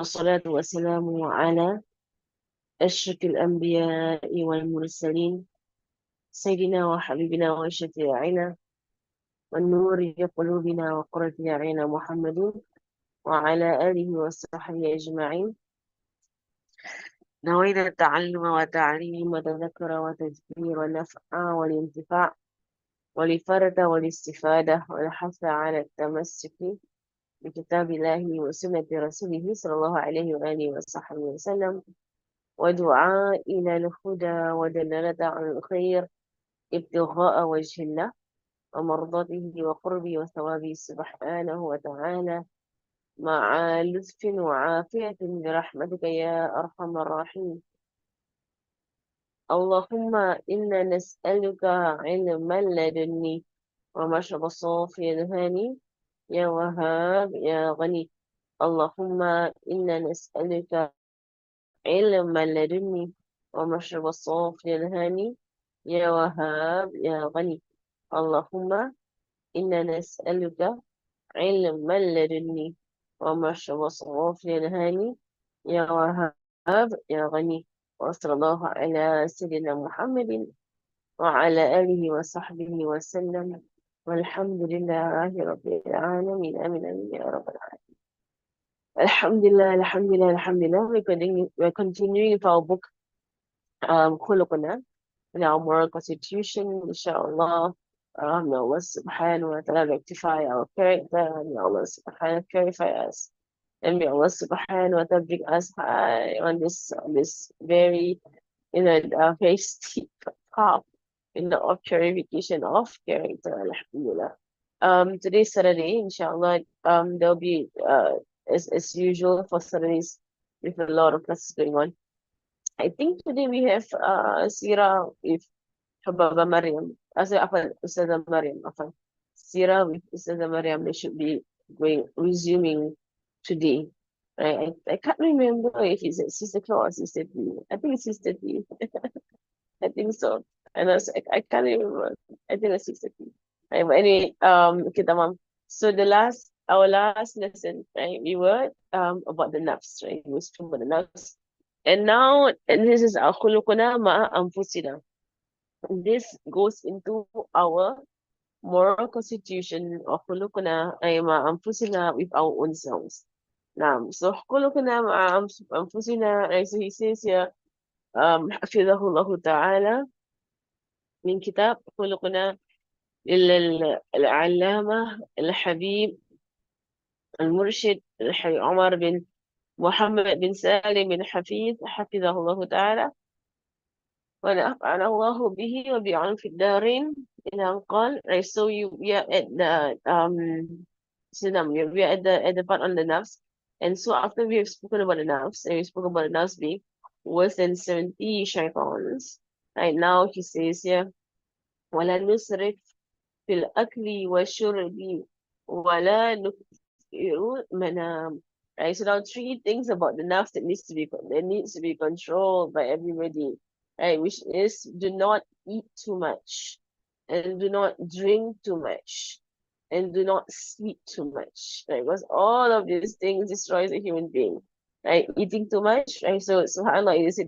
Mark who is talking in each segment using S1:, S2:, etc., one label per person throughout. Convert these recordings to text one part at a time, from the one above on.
S1: والصلاة والسلام على أشرف الأنبياء والمرسلين سيدنا وحبيبنا وشفيعنا والنور في قلوبنا وقرة أعيننا محمد وعلى آله وصحبه أجمعين. نوينا التعلم والتعليم والتذكر والتذكير والنفع والانتفاع والفرد والاستفادة والحث على التمسك بكتاب الله وسنة رسوله صلى الله عليه وآله وصحبه وسلم، ودعاء إلى الهدى ودلالة على الخير ابتغاء وجه الله ومرضاته وقربه وثوابه سبحانه وتعالى، مع لطف وعافية برحمتك يا أرحم الراحمين. اللهم إنا نسألك علما لدني ومشرب الصافي الهاني يا وهاب يا غني. اللهم إنا نسألك علما لدني ومشرب الصافي الهاني يا وهاب يا غني. اللهم إنا نسألك علما لدني ومشرب الصافي الهاني يا وهاب يا غني. وصلى الله على سيدنا محمد وعلى آله وصحبه وسلم، والحمد لله رب العالمين. آمين آمين يا رب العالمين. Alhamdulillah, Alhamdulillah, Alhamdulillah. We're continuing with our book, Khuluquna, in our moral constitution, inshallah. May Allah subhanahu wa ta'ala rectify our character, may Allah subhanahu wa ta'ala purify us, and may Allah subhanahu wa ta'ala bring us high on this very, very steep path, of purification of character, alhamdulillah. Today's Saturday, inshallah, there'll be, as usual for Saturdays, with a lot of classes going on. I think today we have Sira with Hababa Maryam. Ustazah Maryam. Sira with Ustazah Maryam. They should be resuming today. Right? I can't remember if it's Sister Claus or Sister T. I think it's Sister T. I think so. And I can't remember. I think it's Sister T. Right, but anyway, okay, tamam. So our last lesson, right? We were about the nafs, right? We were talking about the nafs. And now, and this is our khuluquna ma'a anfusina. This goes into our moral constitution of khuluquna ma'a anfusina with our own selves. Now, so khuluquna ma'a anfusina, right? So he says here, حفظه ta'ala من كتاب خلقنا للعلامة الحبيب المرشد عمر بن محمد بن سالم بن حفيظ حفظه الله تعالى ونفعنا الله به وبعلم في الدارين إلى أن قال. Right, so we are at the we are at the part on the nafs, and so after we have spoken about the nafs and we spoke about the nafs being worse than 70 shaitans, right now he says here ولا نسرف في الأكل والشرب ولا نكثر منام. Right, so now 3 things about the nafs that needs to be controlled by everybody, right? Which is, do not eat too much, and do not drink too much, and do not sleep too much, right? Because all of these things destroys a human being, right? Eating too much, right? So subhanAllah,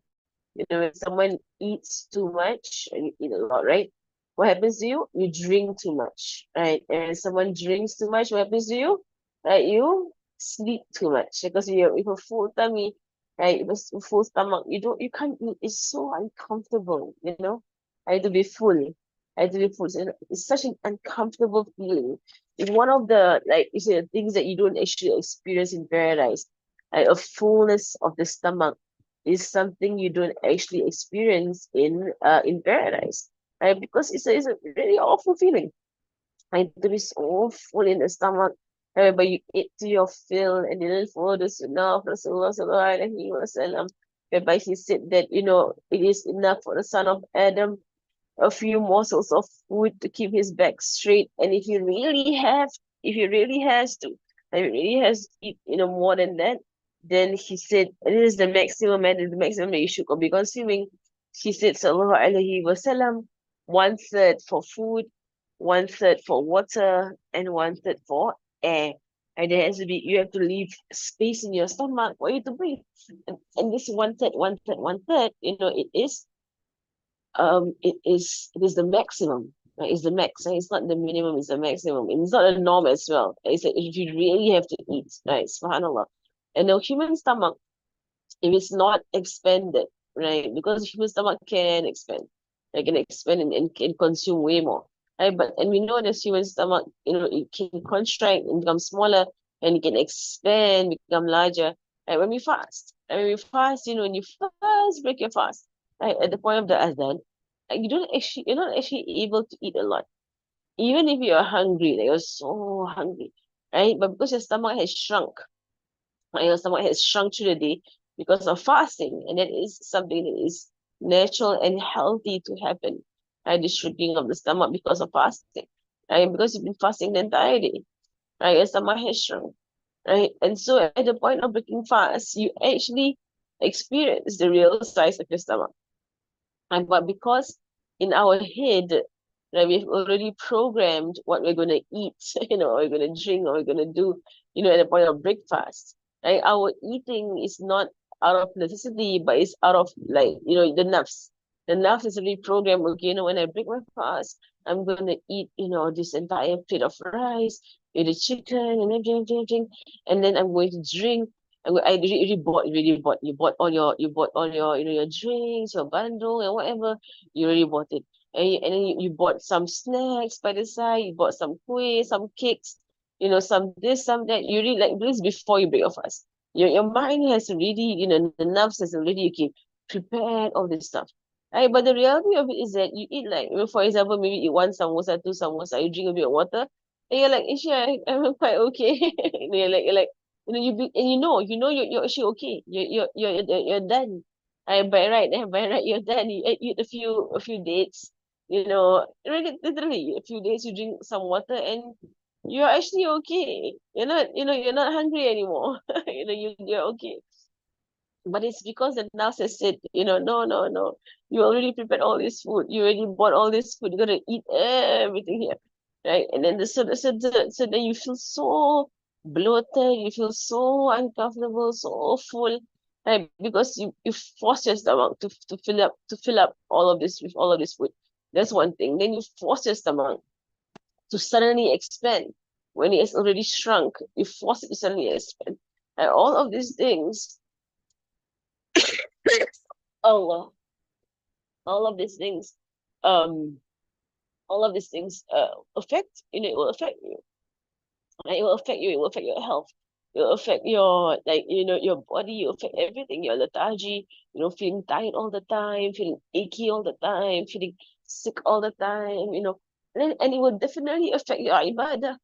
S1: when someone eats too much and you eat a lot, right? What happens to you? You drink too much, right? And someone drinks too much, what happens to you? Right? You sleep too much because you're with a full tummy, right? With a full stomach, you can't eat. It's so uncomfortable. I had to be full. I had to be full. So it's such an uncomfortable feeling. It's one of the things that you don't actually experience in paradise. Like a fullness of the stomach is something you don't actually experience in paradise, right? Because it's a really awful feeling. Like to be so full in the stomach, but you eat to your fill, and then for the sunnah of Rasulullah sallallahu alaihi wasallam, whereby he said that it is enough for the son of Adam a few morsels of food to keep his back straight, and if he really has to, if he really has to eat more than that, then he said this is the maximum, and the maximum that you should be consuming. He said sallallahu alaihi wasallam, 1/3 for food, 1/3 for water, and 1/3 for air. And there has to be, you have to leave space in your stomach for you to breathe. And this one third, one third, one third, it is the maximum. Right? It's the max. Right? It's not the minimum, it's the maximum. And it's not a norm as well. It's like if you really have to eat, right? Subhanallah. And the human stomach, if it's not expanded, right? Because human stomach can expand. It can expand and can consume way more. Right? But and we know this human stomach, it can contract and become smaller and it can expand, become larger. Right? When we fast. And when we fast, when you first break your fast, right, at the point of the adhan, you're not actually able to eat a lot. Even if you're hungry, like you're so hungry, right? But because your stomach has shrunk, stomach has shrunk through the day because of fasting, and that is something that is natural and healthy to happen. Right, the shrinking of the stomach because of fasting, right? Because you've been fasting the entire day, right? Your stomach has shrunk, right? And so at the point of breaking fast, you actually experience the real size of your stomach. But because in our head, right, we've already programmed what we're going to eat, what we're going to drink, what we're going to do, at the point of breakfast, right? Our eating is not out of necessity, but it's out of like, the nafs. The nafs is already programmed, okay, when I break my fast, I'm going to eat, this entire plate of rice, with the chicken and everything, and then I'm going to drink I already bought, you bought all your, your drinks, your bundle, and whatever. You already bought it. And then you bought some snacks by the side. You bought some kueh, some cakes, some this, some that. You really like this before you break your fast. Your mind has already, the nerves has already, okay, prepared all this stuff. Right? But the reality of it is that you eat like, for example, maybe you eat one samosa, two samosa, you drink a bit of water, and you're like, actually, I'm quite okay. you're like, you're actually okay. You're done. By right, by right, you're done. You eat a few dates. Really, literally, a few days you drink some water and you're actually okay. You're not hungry anymore. You're okay. But it's because the nurse has said, no, no, no. You already prepared all this food. You already bought all this food. You're gonna eat everything here, right? And then so then you feel so bloated. You feel so uncomfortable, so full, right? Because you force your stomach to fill up all of this with all of this food. That's one thing. Then you force your stomach to suddenly expand when it has already shrunk. You force it to suddenly expand, and all of these things. Allah, all of these things, um, all of these things affect, it will affect you. Right? It will affect you, it will affect your health. It will affect your like, your body, it will affect everything, your lethargy, feeling tired all the time, feeling achy all the time, feeling sick all the time, and it will definitely affect your ibadah.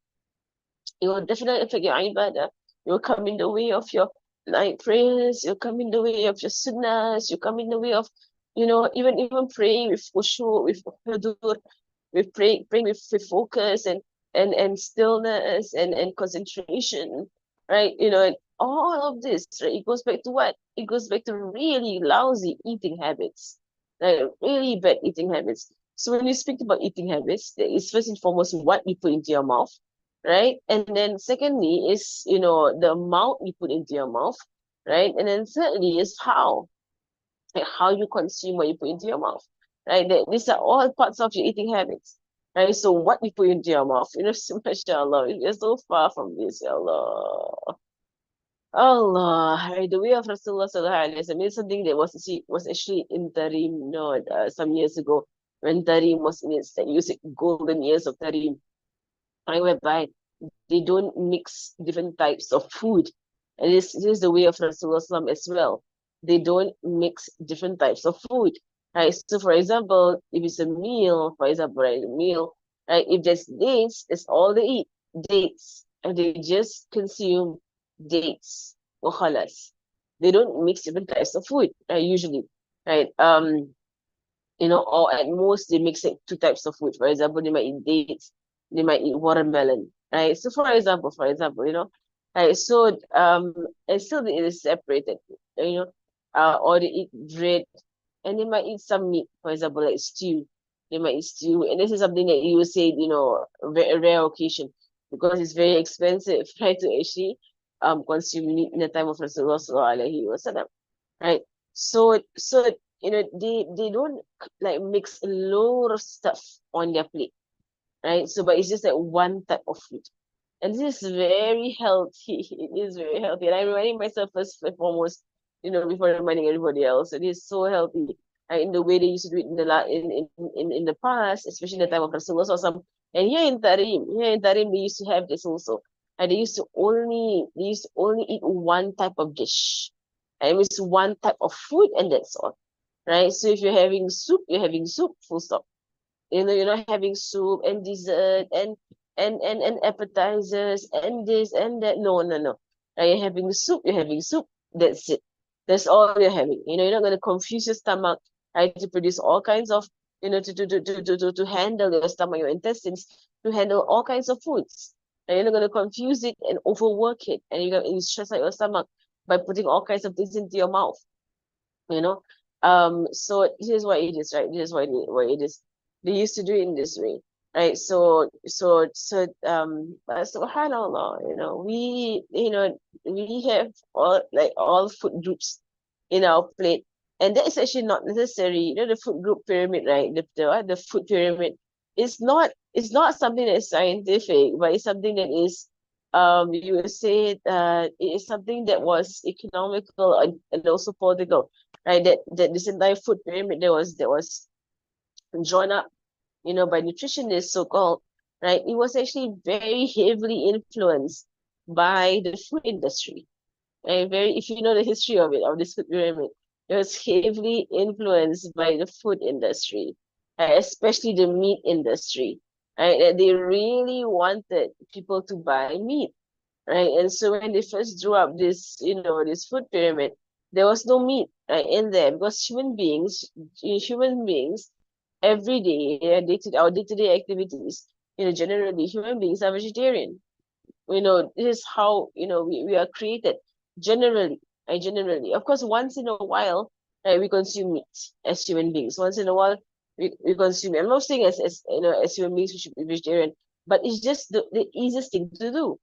S1: It will definitely affect your ibadah. It will come in the way of your night prayers. You'll come in the way of your sunnahs. You come in the way of, even praying with khushu, with hudur, with praying with focus and stillness and concentration, right? And all of this, right? It goes back to what? It goes back to really lousy eating habits, like really bad eating habits. So when you speak about eating habits, there is first and foremost what you put into your mouth, right? And then secondly is, the amount you put into your mouth, right? And then thirdly is how, like how you consume what you put into your mouth, right? These are all parts of your eating habits, right? So what you put into your mouth, so mashallah, you're so far from this, ya Allah. Allah, right? The way of Rasulullah sallallahu alaihi wasallam is something that was actually in Tarim, some years ago when Tarim was in its like you say golden years of Tarim, right? Whereby they don't mix different types of food. And this is the way of Rasulullah as well. They don't mix different types of food. Right. So for example, if it's a meal, for example, right, a meal, right, if there's dates, that's all they eat. Dates. And they just consume dates. Or khalas. They don't mix different types of food, usually. Right. Or at most they mix it two types of food. For example, they might eat dates, they might eat watermelon, right? So for example, right? So and still it is separated, or they eat bread and they might eat some meat, for example, like stew. They might eat stew, and this is something that you would say, a rare occasion. because it's very expensive, right, to actually consume meat in the time of Rasulullah sallallahu alaihi wasallam, right? So they don't like mix a lot of stuff on their plate, right? So but it's just like one type of food. And this is very healthy. It is very healthy. And I'm reminding myself first and foremost, before reminding everybody else. It is so healthy. In the way they used to do it in the in the past, especially in the time of Rasulullah or some. And here in Tarim, they used to have this also. And they used to only eat one type of dish. And it's one type of food, and that's all. Right? So if you're having soup, full stop. You're not having soup and dessert and appetizers and this and that. No, no, no. You're having soup, you're having soup. That's it. That's all you're having. You're not gonna confuse your stomach, right? To produce all kinds of, to handle your stomach, your intestines, to handle all kinds of foods. And you're not gonna confuse it and overwork it, and you're gonna stress out your stomach by putting all kinds of things into your mouth you know so here's what it is, right? This is what it is. They used to do it in this way, right? But subhanallah, we have all food groups in our plate, and that is actually not necessary. The food group pyramid, right? The food pyramid it's not something that is scientific, but it's something that is you would say it is something that was economical and also political, right? That this entire food pyramid that was drawn up, by nutritionists, so called, right? It was actually very heavily influenced by the food industry, right? Very, if you know the history of this food pyramid, it was heavily influenced by the food industry, right? Especially the meat industry, right? That they really wanted people to buy meat, right? And so when they first drew up this food pyramid, there was no meat, right, in there, because human beings, every day, our day-to-day activities, generally human beings are vegetarian. This is how, we are created generally, right? Generally. Of course, once in a while, right, we consume meat as human beings. Once in a while, we consume it. I'm not saying as human beings we should be vegetarian, but it's just the easiest thing to do.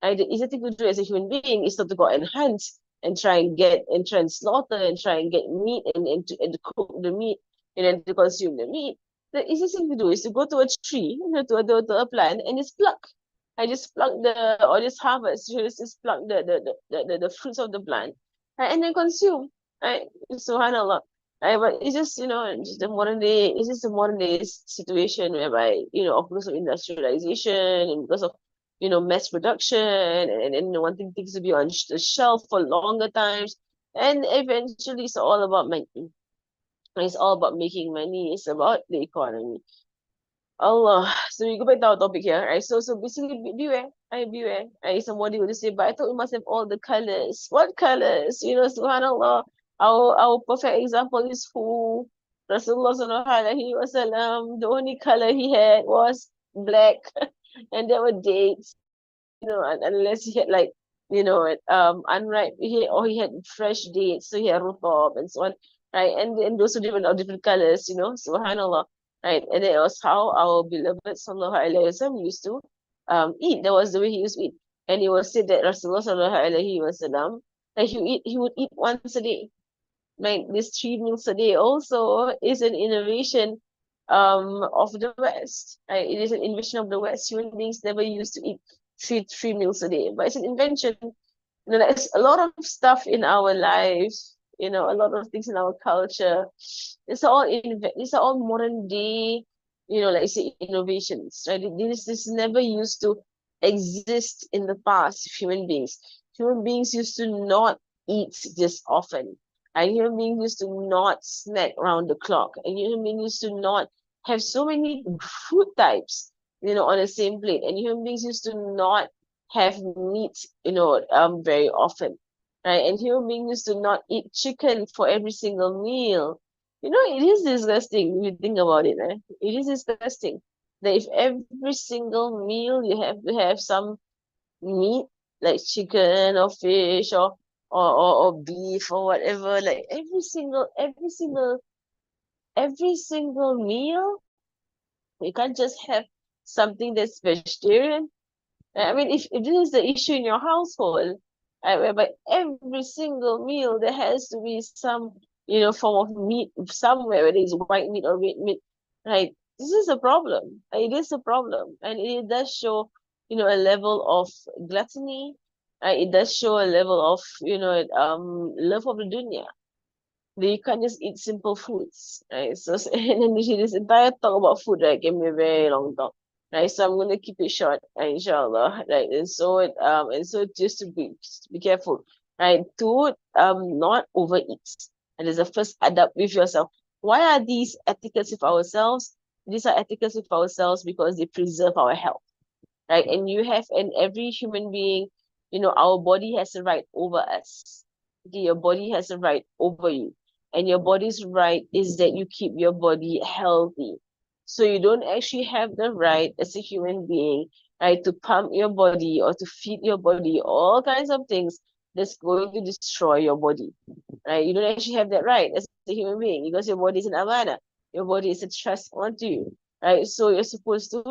S1: The easy thing to do as a human being is not to go and hunt and try and slaughter and try and get meat and to cook the meat and then to consume the meat. The easiest thing to do is to go to a tree, to a plant and just pluck. I just pluck or just harvest, just pluck the fruits of the plant, right, and then consume. Right? Subhanallah. Right? But it's just, it's just a modern day situation whereby, of course of industrialization and because of mass production and wanting things to be on the shelf for longer times. And eventually it's all about money. It's all about making money. It's about the economy. Allah. So we go back to our topic here, right? So basically beware. Beware. Right? Somebody would say, but I thought we must have all the colors. What colors? Subhanallah. Our perfect example is who? Rasulullah sallallahu alaihi wasallam. The only color he had was black. And there were dates, unless he had like, unripe, he had fresh dates, so he had rutab and so on, right? And those were different colors, subhanallah, right? And that was how our beloved sallallahu alaihi wasallam used to eat. That was the way he used to eat. And it was said that Rasulullah sallallahu alaihi wasallam, like he would eat once a day. Like this 3 meals a day also is an innovation of the West. Right? It is an invention of the West. Human beings never used to eat three meals a day, but it's an invention. There's a lot of stuff in our lives, a lot of things in our culture. These are all modern day, like you say, innovations, right? This never used to exist in the past. Human beings used to not eat this often. And human beings used to not snack around the clock. And human beings used to not have so many food types, on the same plate. And human beings used to not have meat, very often, right? And human beings used to not eat chicken for every single meal. It is disgusting if you think about it. It is disgusting that if every single meal you have to have some meat, like chicken or fish or beef or whatever, like every single meal, you can't just have something that's vegetarian. I mean, if this is the issue in your household, whereby every single meal there has to be some, form of meat somewhere, whether it's white meat or red meat, right? This is a problem. It is a problem, and it does show, a level of gluttony. It does show a level of, love of the dunya. They can't just eat simple foods, right? So, and then this entire talk about food, right, can be a very long talk, right? So I'm gonna keep it short, inshallah, right? And so just to be careful, right? To not overeat, and there's a first adab with yourself. Why are these etiquettes with ourselves? These are etiquettes with ourselves because they preserve our health, right? And every human being, our body has a right over us. Okay, your body has a right over you. And your body's right is that you keep your body healthy. So you don't actually have the right as a human being, right, to pump your body or to feed your body all kinds of things that's going to destroy your body, right? You don't actually have that right as a human being because your body is an amana. Your body is a trust onto you, right? So you're supposed to,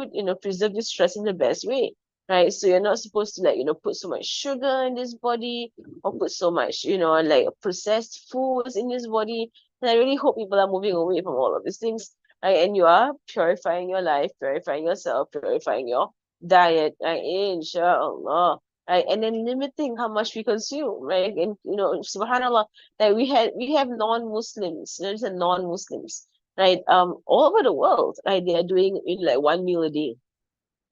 S1: preserve this trust in the best way, right? So you're not supposed to like, put so much sugar in this body or put so much, like processed foods in this body. And I really hope people are moving away from all of these things, right? And you are purifying your life, purifying yourself, purifying your diet, right? Inshallah. Right, and then limiting how much we consume, right? And subhanallah, like we have non-Muslims, there's a non-Muslims, right? All over the world, right? They are doing like 1 meal a day,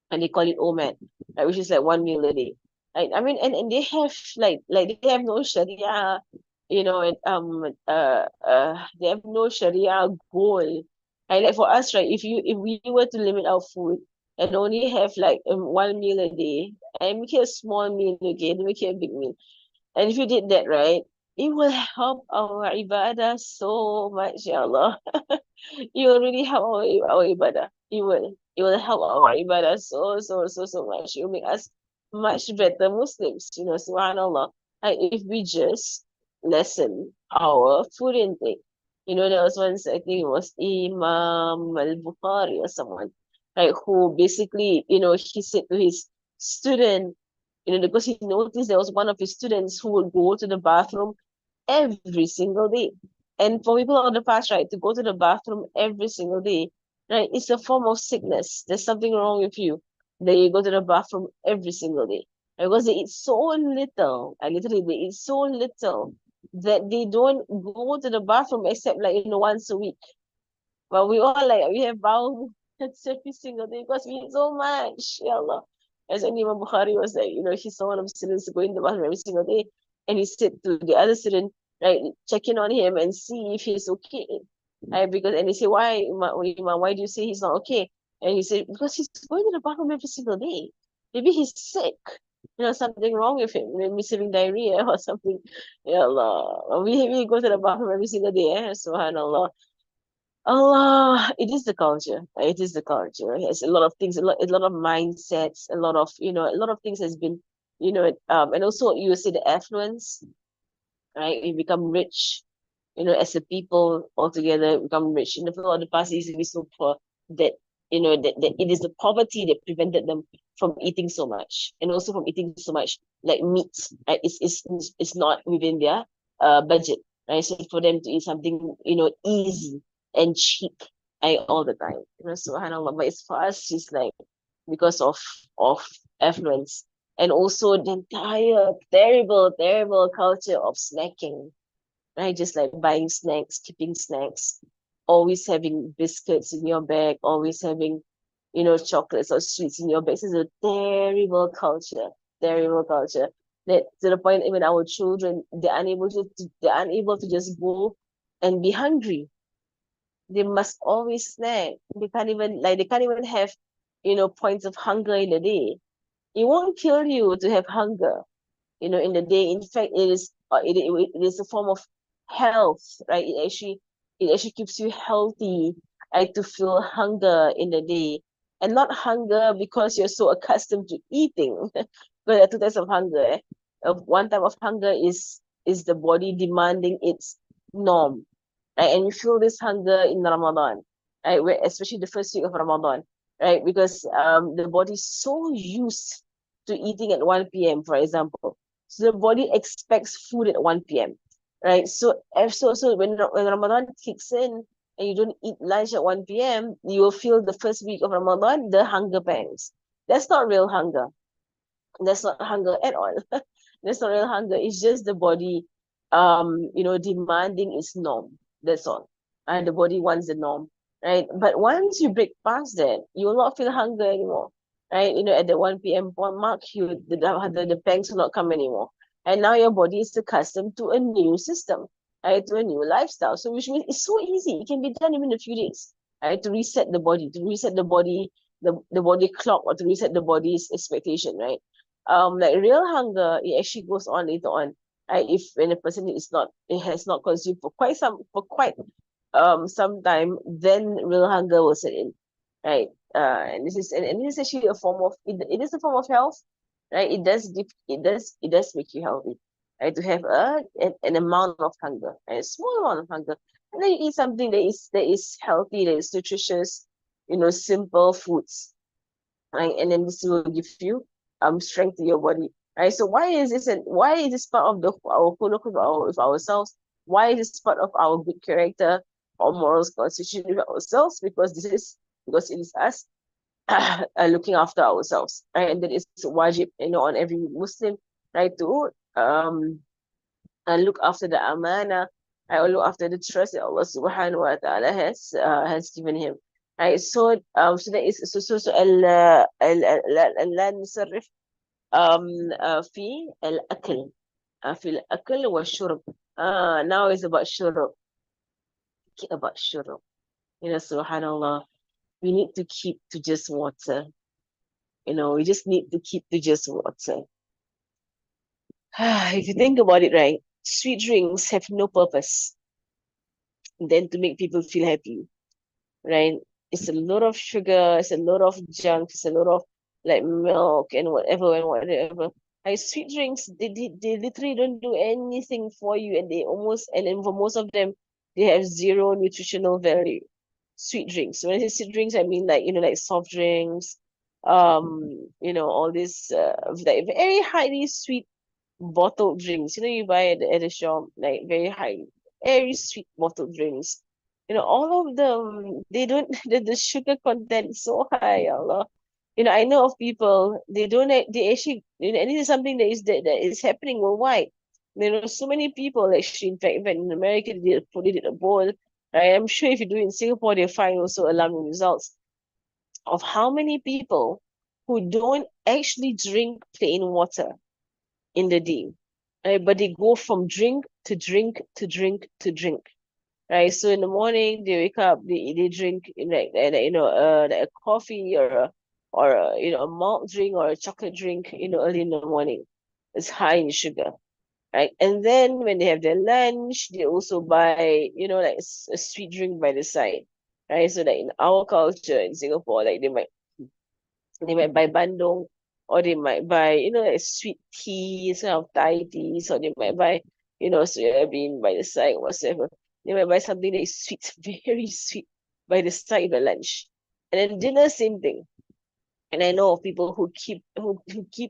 S1: and they call it OMAD, right? Which is like 1 meal a day, right? I mean, and they have like they have no Sharia, they have no Sharia goal, right? Like for us, right? If we were to limit our food and only have like 1 meal a day and make it a small meal, okay, don't make it a big meal, and if you did that, right, it will help our ibadah so much, ya Allah. You will really help our ibadah. It will help our ibadah so much. It will make us much better Muslims, subhanAllah. Like if we just lessen our food intake. There was once, I think it was Imam al-Bukhari or someone, like who basically, he said to his student, because he noticed there was one of his students who would go to the bathroom every single day. And for people on the past, right, to go to the bathroom every single day, right, it's a form of sickness. There's something wrong with you. That you go to the bathroom every single day. Because they eat so little, and literally they eat so little that they don't go to the bathroom except like, once a week. But we all like we have bowel movements every single day because we eat so much. Ya Allah. As Imam Bukhari was like, he saw one of his students go in the bathroom every single day, and he said to the other student, right, check in on him and see if he's okay. Right, and he said, why, Imam, why do you say he's not okay? And he said, because he's going to the bathroom every single day. Maybe he's sick. Something wrong with him. Maybe he's having diarrhea or something. Ya Allah. We go to the bathroom every single day, subhanallah. Allah, it is the culture. It is the culture. It's a lot of things, a lot of mindsets, a lot of things has been, and also you see the affluence, right? We become rich, as a people altogether, become rich. In the people of the past, they used to be so poor that, that it is the poverty that prevented them from eating so much, and also from eating so much like meat, right? It's not within their budget, right? So for them to eat something, easy and cheap, right, all the time, subhanallah. But it's for us, it's like because of affluence, and also the entire terrible, terrible culture of snacking, right? Just like buying snacks, keeping snacks, always having biscuits in your bag, always having, chocolates or sweets in your bag. This is a terrible culture. That to the point even our children, they're unable to just go and be hungry. They must always snack. They can't even have, points of hunger in a day. It won't kill you to have hunger, in the day. In fact, it is a form of health, right? It actually keeps you healthy, right? To feel hunger in the day, and not hunger because you're so accustomed to eating. But there are two types of hunger. One type of hunger is the body demanding its norm, right? And you feel this hunger in Ramadan, right? Especially the first week of Ramadan, right? Because the body is so used to eating at 1 p.m., for example. So the body expects food at 1 p.m. Right? So when Ramadan kicks in and you don't eat lunch at 1 p.m., you will feel the first week of Ramadan, the hunger pangs. That's not real hunger. That's not hunger at all. That's not real hunger. It's just the body, demanding its norm. That's all. And the body wants the norm, right? But once you break past that, you will not feel hunger anymore, right? At the 1 p.m. mark, the pangs will not come anymore. And now your body is accustomed to a new system, right? To a new lifestyle. So which means it's so easy. It can be done even in a few days, right? To reset the body, the body clock, or to reset the body's expectation, right? Like real hunger, it actually goes on later on, right? If when a person is not, it has not consumed for quite some time, then real hunger will set in, right? And this is actually a form of it is a form of health, right? It does make you healthy, right? To have an amount of hunger, right? A small amount of hunger, and then you eat something that is healthy, that is nutritious, simple foods, right? And then this will give you strength to your body, right? So why is this part of the our khuluq with ourselves? Why is this part of our good character or morals constitution with ourselves? Because it is us looking after ourselves, right? And that is wajib, on every Muslim, right, to look after the amana, right, or look after the trust that Allah Subhanahu wa Taala has given him. Right, so that is so لا نصرف في الأكل في الأكل والشرب. Now it's about shurub. About shurub. Subhanallah, we need to keep to just water. We just need to keep to just water. If you think about it, right, sweet drinks have no purpose than to make people feel happy, right? It's a lot of sugar, it's a lot of junk, it's a lot of like milk and whatever. Like sweet drinks, they literally don't do anything for you, and then for most of them, they have zero nutritional value. Sweet drinks. When I say sweet drinks, I mean like soft drinks, all this like very highly sweet bottled drinks. You buy at the shop, like very sweet bottled drinks. All of them, they don't, the sugar content is so high, Allah. I know of people, they actually, and this is something that is happening worldwide. So many people actually, in fact, in America, they did a poll. I'm sure if you do it in Singapore, they'll find also alarming results of how many people who don't actually drink plain water in the day, right? But they go from drink to drink to drink to drink, right? So in the morning they wake up, they drink like a coffee or a malt drink or a chocolate drink, early in the morning. It's high in sugar, right? And then when they have their lunch, they also buy, like a sweet drink by the side, right? So that in our culture in Singapore, like they might buy bandung, or they might buy, like sweet tea, sort of Thai tea, or they might buy, soya bean by the side, whatsoever. They might buy something that is sweet, very sweet, by the side of lunch. And then dinner, same thing. And I know of people who keep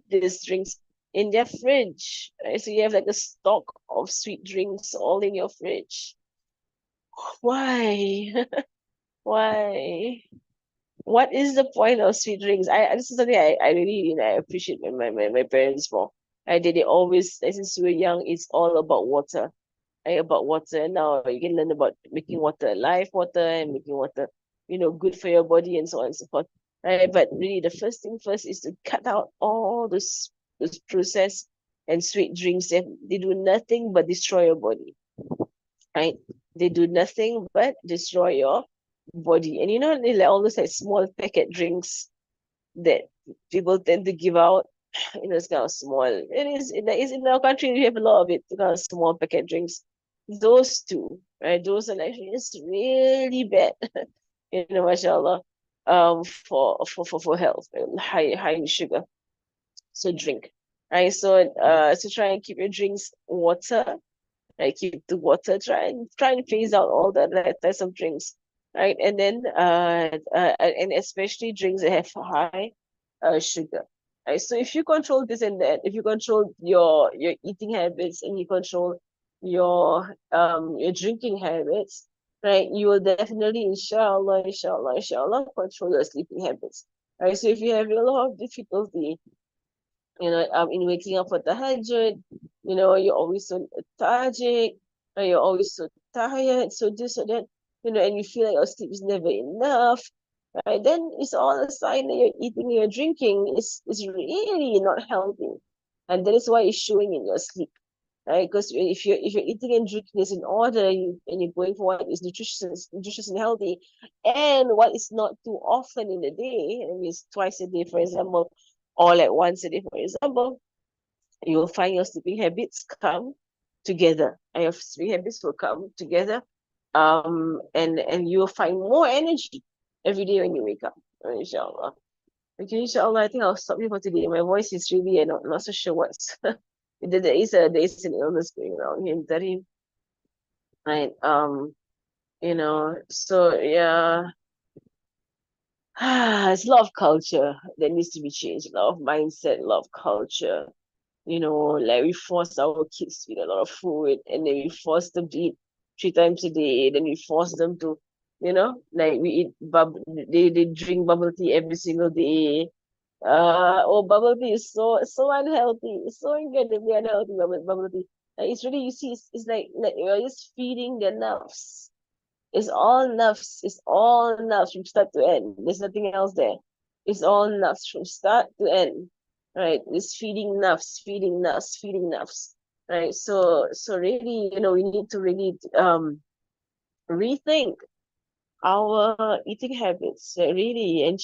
S1: these drinks in their fridge. Right? So you have like a stock of sweet drinks all in your fridge. Why? Why? What is the point of sweet drinks? This is something I really I appreciate my parents for. They always, since we were young, it's all about water. Right? About water. And now you can learn about making water life water and making water, good for your body and so on and so forth. Right? But really the first thing first is to cut out all those processed and sweet drinks that they do nothing but destroy your body. Right? They do nothing but destroy your body. And they like all those like small packet drinks that people tend to give out. It's kind of small. It is in our country we have a lot of it, kind of small packet drinks. Those two, right? Those are actually just really bad. Mashallah. For health, high in sugar. So drink. Right. So try and keep your drinks water. Right, keep the water. Try and phase out all the types of drinks, right? And then and especially drinks that have high sugar. Right? So if you control this and that, if you control your eating habits and you control your drinking habits, right, you will definitely, inshallah, control your sleeping habits. Right? So if you have a lot of difficulty, in waking up for tahajjud, you're always so lethargic, and you're always so tired, so this or that, and you feel like your sleep is never enough, right? Then it's all a sign that your eating and your drinking is really not healthy. And that is why it's showing in your sleep, right? Because if your eating and drinking is in order, and you're going for what is nutritious and healthy, and what is not too often in a day, and it's twice a day, for example, or like once a day, for example, you will find your sleeping habits come together, and your sleeping habits will come together, and you'll find more energy every day when you wake up, inshallah. Okay, inshallah, I think I'll stop here for today. My voice is really, not so sure what's there is an illness going around here in Tarim, right? So yeah, it's a lot of culture that needs to be changed, a lot of mindset, a lot of culture. Like we force our kids to eat a lot of food, and then we force them to eat 3 times a day. Then we force them to, like we eat they drink bubble tea every single day. Oh, bubble tea is so unhealthy. It's so incredibly unhealthy, bubble tea. Like, it's really, you see, it's like you're just feeding their nerves. It's all nerves. It's all nerves from start to end. There's nothing else there. It's all nerves from start to end. Right? It's feeding nerves, feeding nerves, feeding nerves. Right? So really, we need to really rethink our eating habits, really, and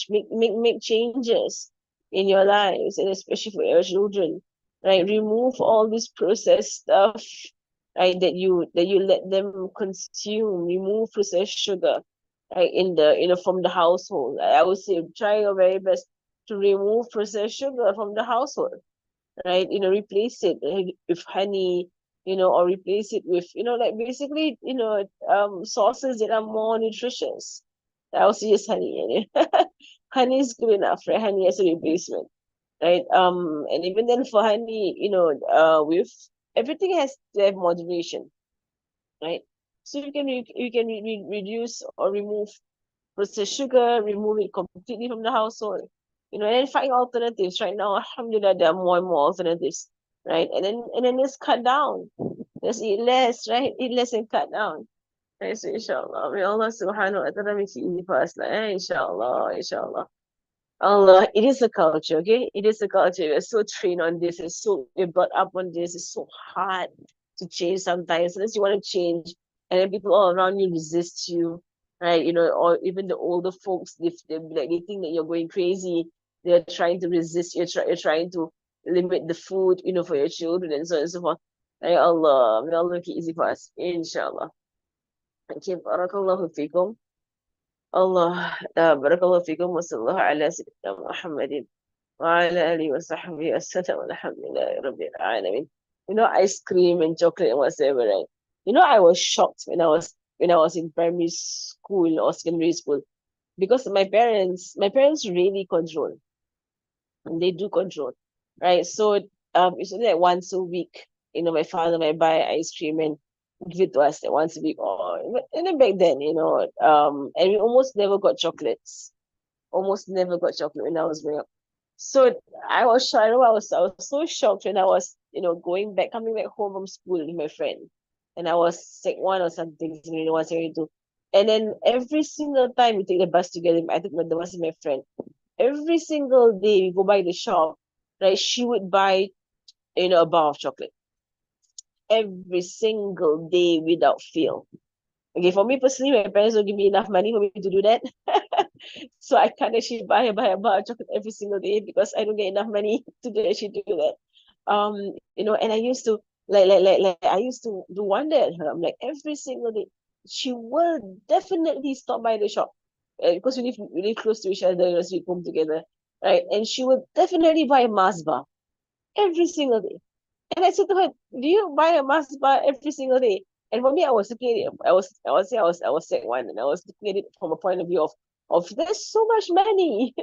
S1: make changes in your lives, and especially for your children, right? Remove all this processed stuff, right, that you let them consume. Remove processed sugar, right, from the household. I would say try your very best to remove processed sugar from the household, right? Replace it with honey, or replace it with, like basically, sources that are more nutritious. I also use honey. Honey is good enough, right? Honey as a replacement, right? And even then for honey, with everything has to have moderation, right? So you can reduce or remove processed sugar, remove it completely from the household, and then find alternatives. Right now, alhamdulillah, there are more and more alternatives, right? And then just cut down. Just eat less, right? Eat less and cut down. Right? So inshallah, may Allah subhanahu wa ta'ala make it easy for us. Like, inshallah. Allah, it is a culture, okay? It is a culture. We're so trained on this. We're brought up on this. It's so hard to change sometimes. Unless you want to change, and then people all around you resist you, right? Or even the older folks, they think that you're going crazy. They're trying to resist. You're trying to limit the food, for your children and so on and so forth. May Allah make it easy for us, inshallah. Okay, barakallahu fikum. الله بارك الله فيكم وصلى الله على سيدنا محمد وعلى آله وصحبه وسلم والحمد لله رب العالمين. Ice cream and chocolate and whatever, right? I was shocked when I was in primary school or secondary school, because my parents really control, and they do control, right? So it's only like once a week, my father might buy ice cream and give it to us like once a week, or and then back then, and we almost never got chocolates. Almost never got chocolate when I was growing up. So I was shocked. I was so shocked when I was, coming back home from school with my friend. And I was sec 1 or something, secondary 1, secondary 2. And then every single time we take the bus together, I took the bus with my friend. Every single day we go by the shop, right? She would buy, a bar of chocolate every single day without fail. Okay, for me personally, my parents don't give me enough money for me to do that. So I can't actually buy a bar of chocolate every single day, because I don't get enough money to actually do that. And I used to I used to do wonder at her. I'm like, every single day, she will definitely stop by the shop, because we live close to each other, as we come together, right? And she would definitely buy a Mars bar every single day. And I said to her, "Do you buy a Mars bar every single day?" And for me, I was looking at it. I was sec 1, and I was looking at it from a point of view of there's so much money.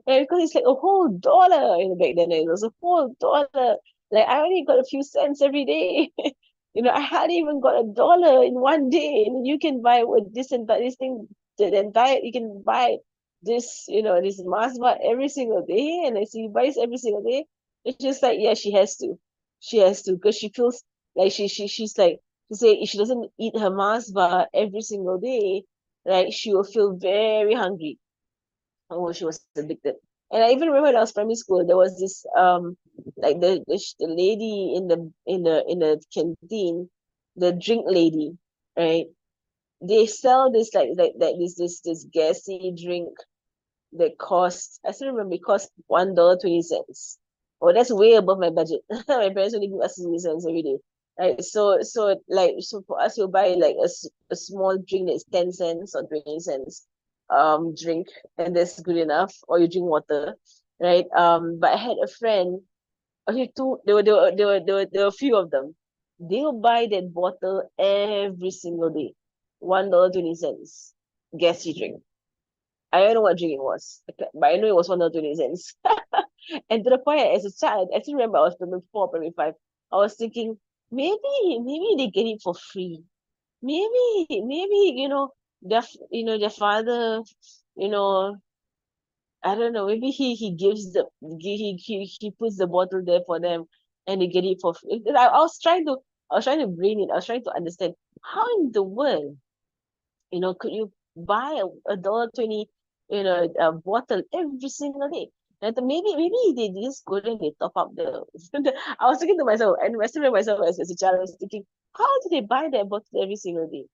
S1: And because it's like a whole dollar, back then it was a whole dollar. Like I only got a few cents every day. I hardly even got a dollar in one day. And you can buy what this thing, the entire you can buy this Mars bar every single day, and I see buys every single day. It's just like, yeah, she has to. She has to because she feels like she's like to say if she doesn't eat her Mars bar every single day, right, she will feel very hungry. Oh, she was addicted. And I even remember when I was primary school, there was this like the lady in the canteen, the drink lady, right? They sell this like this gassy drink that cost, I still remember, it cost $1.20. Oh, that's way above my budget. My parents only give us 20 cents every day. Right. So for us you'll buy like a small drink that's 10 cents or 20 cents drink, and that's good enough. Or you drink water. Right. But I had a friend, okay, two there were a few of them. They'll buy that bottle every single day. $1.20. Gassy drink. I don't know what drink it was, but I know it was $1.20. And to the point, as a child, I still remember I was primary four, primary five. I was thinking, maybe they get it for free. Maybe their father, you know, I don't know. Maybe he gives he puts the bottle there for them, and they get it for free. I was trying to brain it. I was trying to understand how in the world could you buy a $1.20, a bottle every single day? And maybe they just go and they top up the. I was thinking to myself, and I still remember myself as a child. I was thinking, how do they buy that bottle every single day?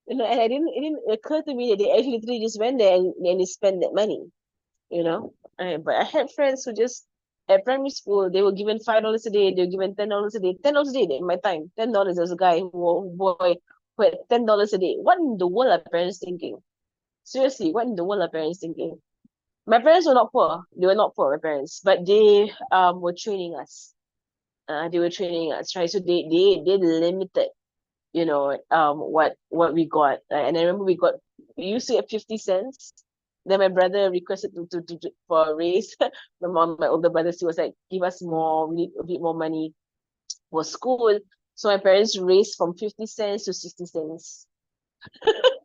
S1: And it didn't occur to me that they actually literally just went there and they spend that money. But I had friends who just at primary school they were given $5 a day. They were given $10 a day. $10 a day in my time. $10. There was a guy boy who had $10 a day. What in the world are parents thinking? Seriously, what in the world are parents thinking? My parents were not poor. They were not poor, my parents, but they were training us. They were training us, right? So they limited, what we got. And I remember we used to get 50 cents. Then my brother requested for a raise. My older brother, she was like, give us more, we need a bit more money for school. So my parents raised from 50 cents to 60 cents.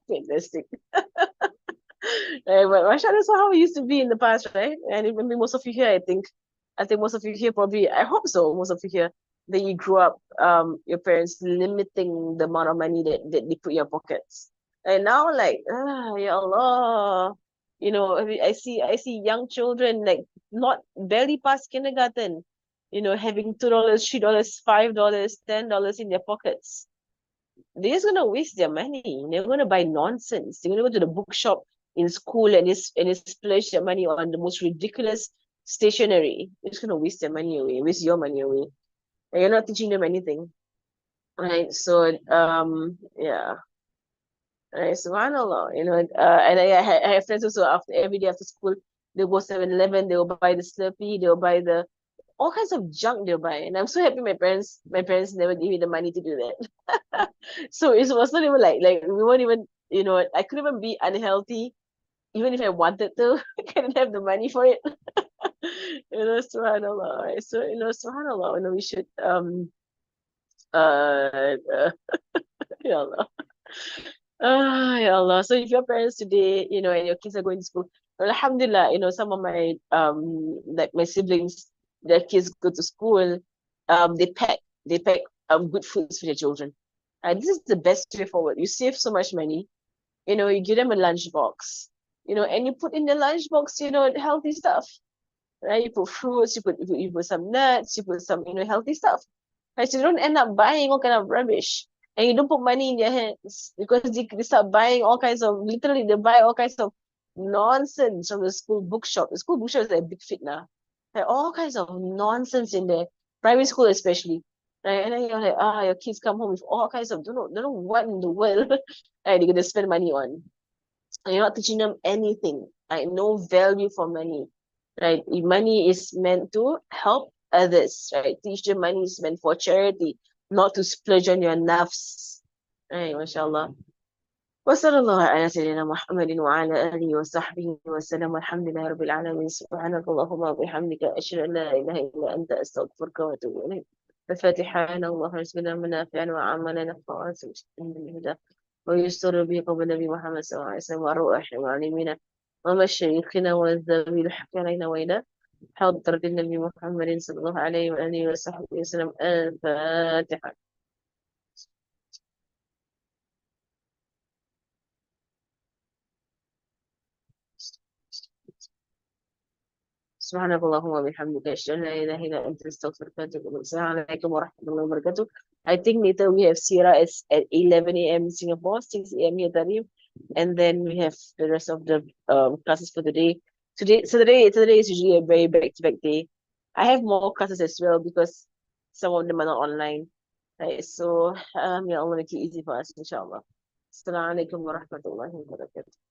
S1: Fantastic. But Russia, that's how it used to be in the past, right? And even most of you here, I think most of you here probably, I hope so, most of you here, that you grew up, your parents limiting the amount of money that they put in your pockets. And now, like, ya Allah, I see young children like not barely past kindergarten, having $2, $3, $5, $10 in their pockets. They're just gonna waste their money. They're gonna buy nonsense. They're gonna go to the bookshop in school and splash their money on the most ridiculous stationery. They're just gonna waste their money away, waste your money away. And you're not teaching them anything. Right. So yeah. Right. Subhanallah. And I have friends also after every day after school, they'll go 7-Eleven, they'll buy the Slurpee, they'll buy the all kinds of junk they'll buy. And I'm so happy my parents never gave me the money to do that. So it was not even like we weren't even, I couldn't even be unhealthy even if I wanted to. I couldn't have the money for it. Subhanallah. Right? So, subhanallah, we should uh ya Allah. Ya Allah. So if your parents today, and your kids are going to school, alhamdulillah, some of my like my siblings, their kids go to school, they pack good foods for their children. And this is the best way forward. You save so much money. You give them a lunch box, and you put in the lunch box, healthy stuff, right? You put fruits, you put some nuts, you put some, healthy stuff. Right? So you don't end up buying all kind of rubbish. And you don't put money in their hands because they start buying all kinds of, literally, they buy all kinds of nonsense from the school bookshop. The school bookshop is like a big fitna. Like all kinds of nonsense in there, primary school especially. Right? And then you're like, your kids come home with all kinds of, don't know what in the world they're going to spend money on. And you're not teaching them anything. Right? No value for money. Right? Money is meant to help others. Right? Teach them money is meant for charity, not to splurge on your nafs. Right, mashallah. وصلى الله على سيدنا محمد وعلى آله وصحبه وسلم والحمد لله رب العالمين سبحانك اللهم وبحمدك أشهد أن لا إله إلا أنت أستغفرك وأتوب إليك الفاتحة الله رزقنا منافعا وعملا نفعا من الهدى ويسر به قبل النبي محمد صلى الله عليه وسلم والروح وعلمنا ومشايخنا والذوي الحق علينا وإلى حضرة النبي محمد صلى الله عليه وآله وصحبه وسلم الفاتحة. سبحانك اللهم وبحمدك أشهد أن لا إله إلا أنت أستغفرك وأتوب إليك السلام عليكم ورحمة الله وبركاته. I think later we have Sira at 11 a.m. in Singapore, 6 a.m. here Tarim, and then we have the rest of the classes for the day. Today is usually a very back-to-back day. I have more classes as well because some of them are not online. Right? So, may Allah make it easy for us, inshallah. Assalamu alaikum wa rahmatullahi wa barakatuh.